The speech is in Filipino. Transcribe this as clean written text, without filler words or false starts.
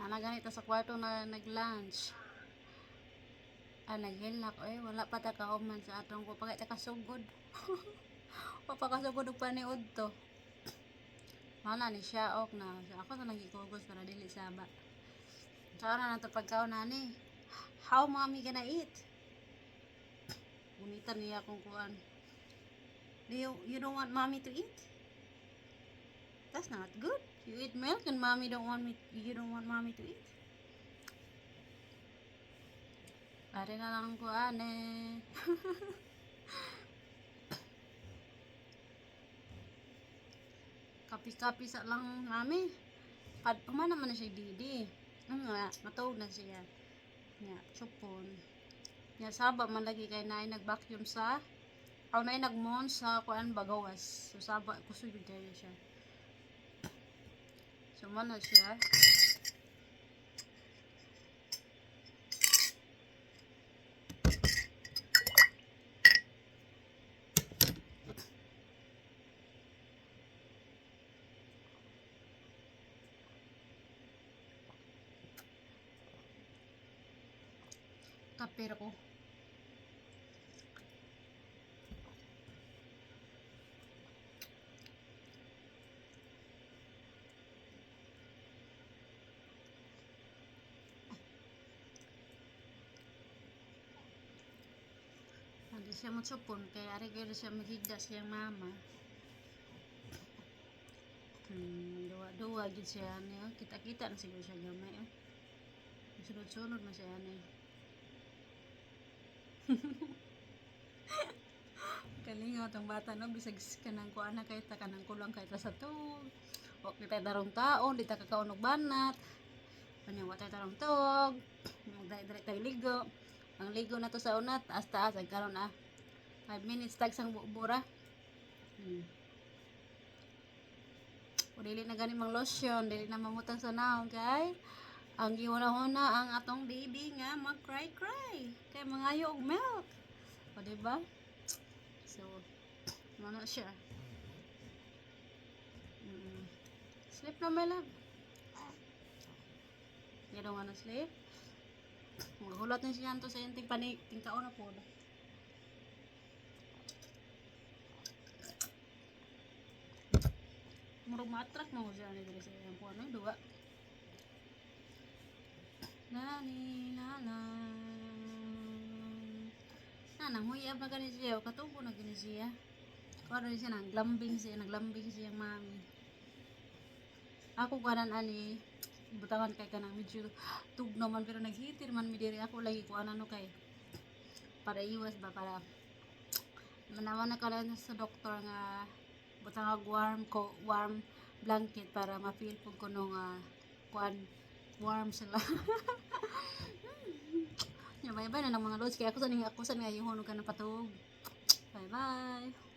Ana ganito sa kwarto na nag-lunch. Naghilak wala pa ta kauman sa atong ko pagay ta kasugod. Wa pa kasugod og paniud to. Mana ni siya ok na. Ako na nagikugos para dili saba. Saan na nato pagkaon nani? How mommy gonna eat? Unitan niya kung kuan. You don't want mommy to eat? That's not good. You eat milk and mommy you don't want mommy to eat. Pare na lang kuan eh. Kapi-kapi sa lang mami. Pumana man na siya didi. Nga, matawag na siya. Nga, chupon. Nga, saba man lagi kay naay nag-vacuum sa naay nagmon sa kuan bagawas. So, saba, kusog yun kayo siya. So, man na siya. Kapir ko. Hindi siya matsupon kaya ari kayo siya maghigda siyang mama. Duwa gid siya niya. Kita-kita na siguro siya gamay. Sunod-sunod na siya ni. Kalingaw tong bata no bisag kanang kuan na kay ta kanang kulang kay ta sa tug. O kita darong taon, di ta kakaon og banat. Kanya wa tay tarong tug. Dai tay ligo. Ang ligo na to sa unat, taas-taas ay karon 5 minutes tag sang bura. O dili na gani mang lotion, dili na mamutang sa naong kay ang giuna-una ang atong baby nga mag-cry kay mangayo og milk. O diba? So, ano siya? Sleep na my love. You don't wanna sleep? Maghulat na siya to sa yung tingkaon na po. Murag matrak na ko siya ni diri sa yung po ano, duwa. Nani, nanang huyab na gani siya, katubo na gani siya. Kung siya naglambing siya yung mami. Ako kanan ani, butangan kay kanang medyo tug naman pero naghitir man mi diri ako lagi ko ano kay para iwas ba para manawa na kala sa doktor nga butang warm blanket para ma-feel pug kuno nga kuan warm sila. Bye bye na ng mga lods kaya ako sa nga ihon ka na patug. Bye bye.